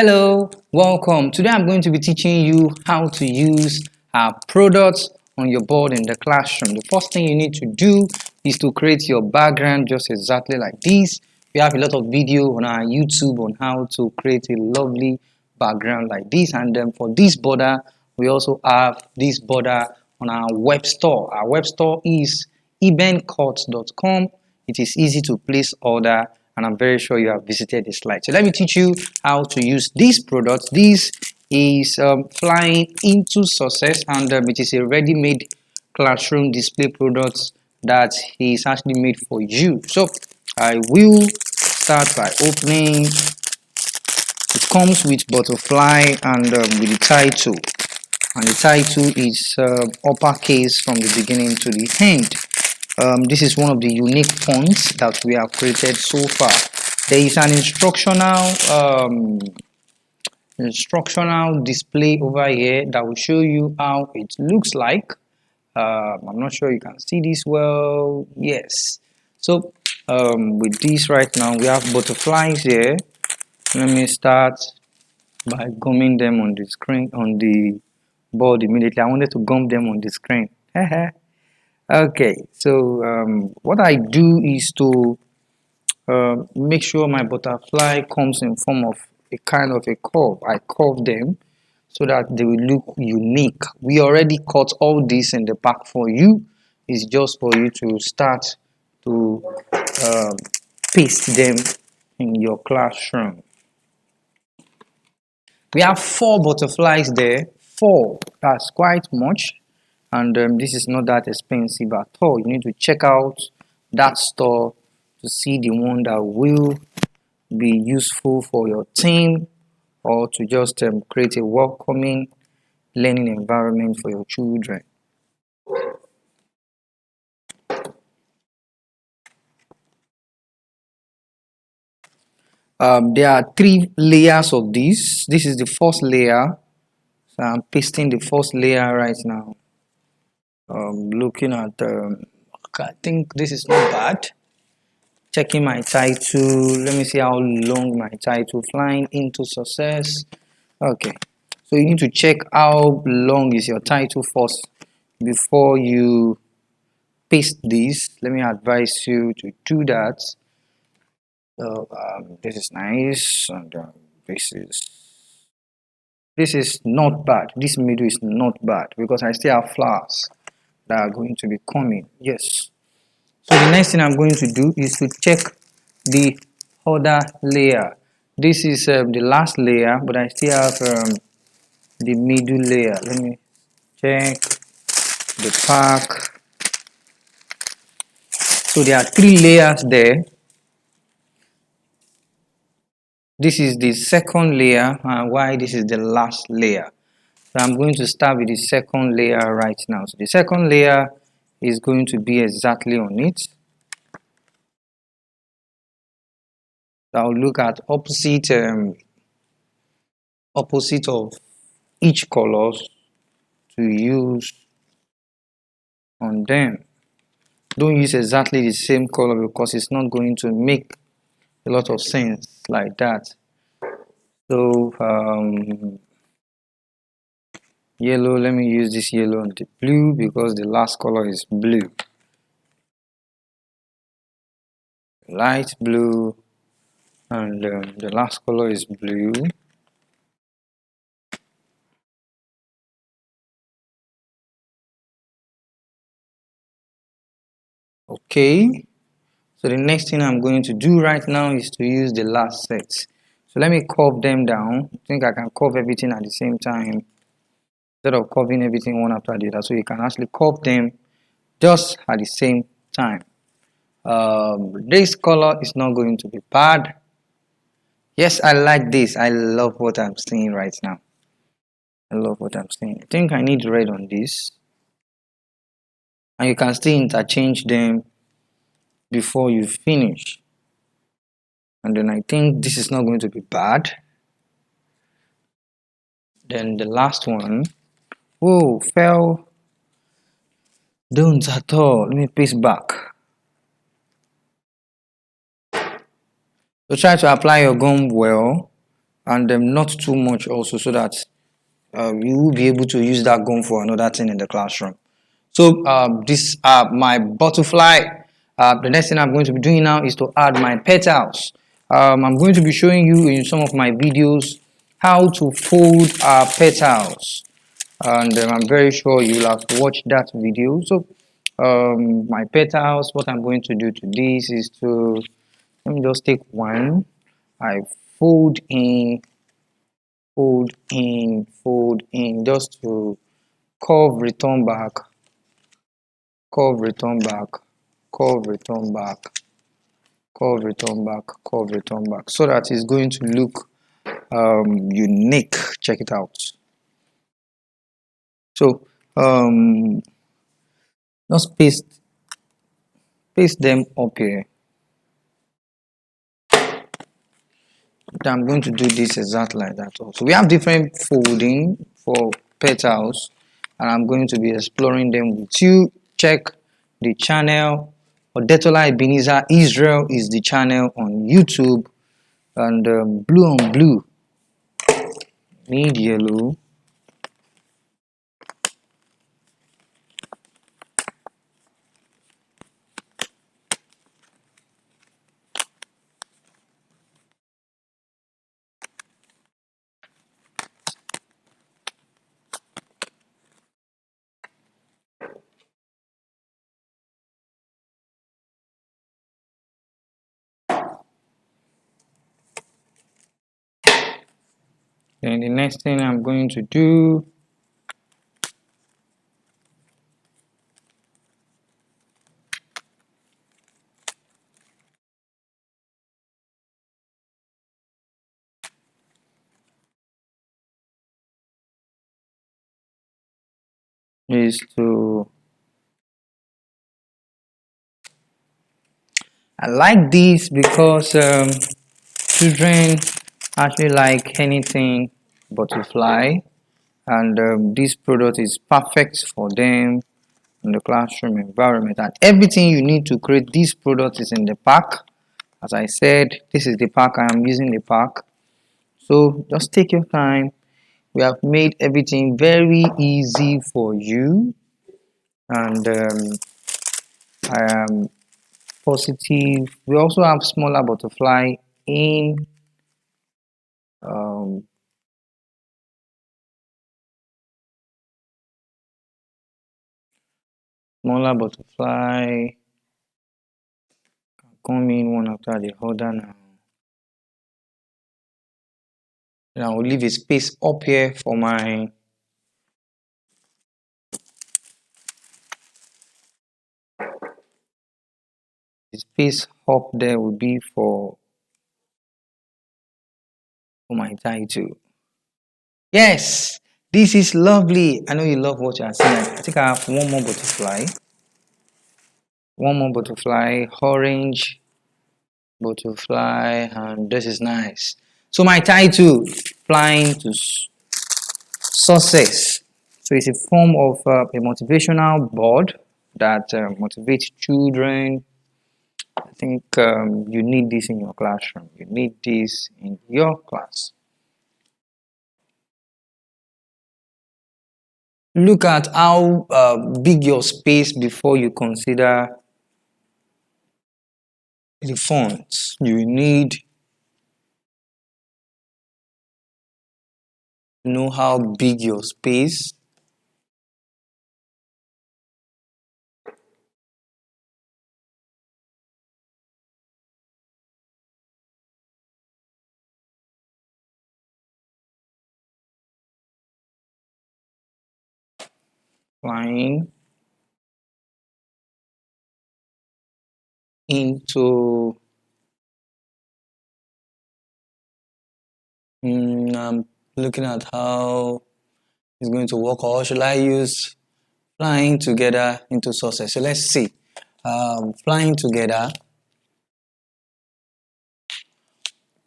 Hello, welcome. Today I'm going to be teaching you how to use our products on your board in the classroom. The first thing you need to do is to create your background just exactly like this. We have a lot of video on our YouTube on how to create a lovely background like this, and then for this border we also have this border on our web store. Our web store is ebencuts.com. It is easy to place order, and I'm very sure you have visited the slide. So let me teach you how to use this product. This is flying into success, and it is a ready-made classroom display product that is actually made for you. So I will start by opening. It comes with butterfly and with the title, and the title is uppercase from the beginning to the end. This is one of the unique fonts that we have created so far. There is an instructional display over here that will show you how it looks like. I'm not sure you can see this well. Yes. So with this right now, we have butterflies here. Let me start by gumming them on the screen, on the board immediately. I wanted to gum them on the screen. Okay, so what I do is to make sure my butterfly comes in form of a kind of a curve. I curve them so that they will look unique. We already cut all this in the back for you. It's just for you to start to paste them in your classroom. We have 4 butterflies there. 4, that's quite much, and this is not that expensive at all. You need to check out that store to see the one that will be useful for your team, or to just create a welcoming learning environment for your children. There are 3 layers of this. This is the first layer, so I'm pasting the first layer right now. Looking at I think this is not bad. Checking my title. Let me see how long my title, flying into success. Okay, so you need to check how long is your title first before you paste this. Let me advise you to do that. So this is nice, and this is not bad. This middle is not bad because I still have flowers that are going to be coming. Yes. So the next thing I'm going to do is to check the other layer. This is the last layer, but I still have the middle layer. Let me check the pack. So there are 3 layers there. This is the second layer, and why this is the last layer. So I'm going to start with the second layer right now. So the second layer is going to be exactly on it. So I'll look at opposite of each colors to use on them. Don't use exactly the same color because it's not going to make a lot of sense like that. So yellow, let me use this yellow and the blue because the last color is blue. Light blue, and the last color is blue. Okay, so the next thing I'm going to do right now is to use the last set. So let me curve them down. I think I can curve everything at the same time instead of curving everything one after the other. So you can actually curve them just at the same time. This color is not going to be bad. Yes, I like this. I love what I'm seeing right now. I love what I'm seeing. I think I need red on this. And you can still interchange them before you finish. And then I think this is not going to be bad. Then the last one. Whoa, fell. Don't at all. Let me paste back. So try to apply your gum well. and not too much also, so that you will be able to use that gum for another thing in the classroom. So this my butterfly. The next thing I'm going to be doing now is to add my petals. I'm going to be showing you in some of my videos how to fold petals, and I'm very sure you'll have watched that video. So my petals, what I'm going to do to this is to, let me just take one. I fold in, fold in, fold in, just to curve, return back, curve, return back, curve, return back, curve, return back, curve, return back, so that it's going to look unique. Check it out. So just paste them up here. I'm going to do this exactly like that also. We have different folding for petals, and I'm going to be exploring them with you. Check the channel. Odetola Ebenezer Israel is the channel on YouTube, and blue on blue, need yellow. Then the next thing I'm going to do is to, I like this because children actually like anything butterfly, and this product is perfect for them in the classroom environment. And everything you need to create this product is in the pack. As I said, this is the pack. I am using the pack, so just take your time. We have made everything very easy for you, and I am positive. We also have smaller butterfly in um, smaller butterfly come in one after the other now. And I will leave a space up here for my space up there will be for my title. Yes, this is lovely. I know you love what you are seeing. I think I have one more butterfly. One more butterfly, orange butterfly, and this is nice. So my title, flying to success. So it's a form of a motivational board that motivates children. I think you need this in your classroom. You need this in your class. Look at how big your space before you consider the fonts. You need to know how big your space. Flying into I'm looking at how it's going to work, or should I use flying together into success? So let's see. Flying together.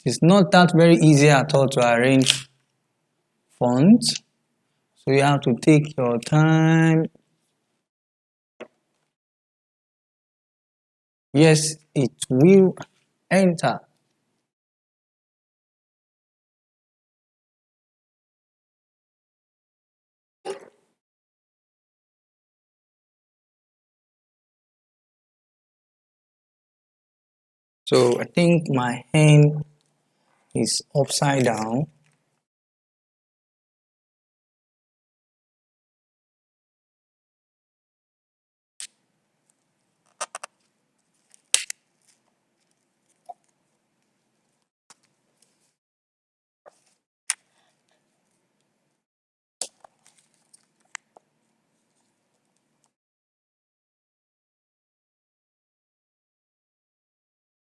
It's not that very easy at all to arrange fonts, so you have to take your time. Yes, it will enter. So I think my hand is upside down.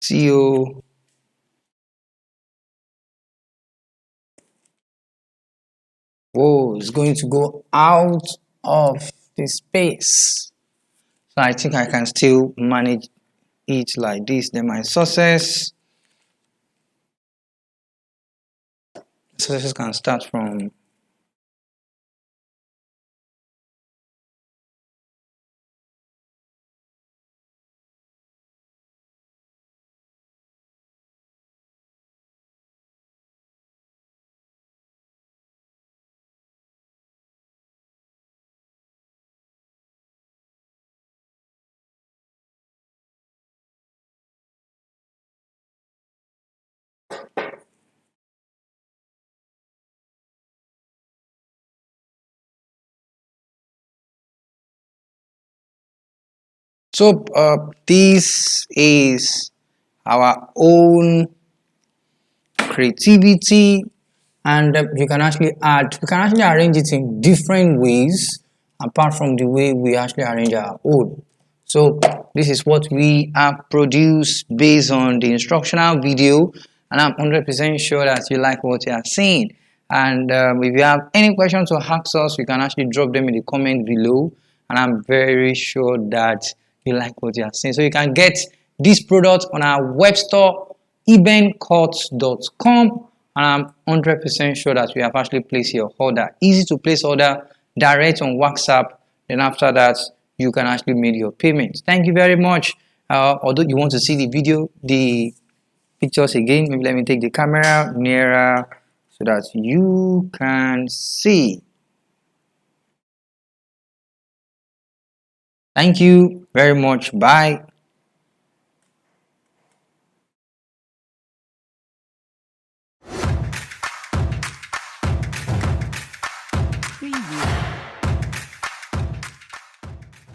See you. Whoa, it's going to go out of the space. So I think I can still manage it like this. Then my sources can start from so this is our own creativity, and you can actually arrange it in different ways apart from the way we actually arrange our own. So this is what we have produced based on the instructional video, and I'm 100% sure that you like what you are seeing. And if you have any questions or ask us, you can actually drop them in the comment below, and I'm very sure that you like what you are seeing. So you can get this product on our web store, ebencuts.com, and I'm 100% sure that you have actually placed your order. Easy to place order, direct on WhatsApp. Then after that, you can actually make your payment. Thank you very much. Although you want to see the video, the pictures again, maybe let me take the camera nearer so that you can see. Thank you very much. Bye.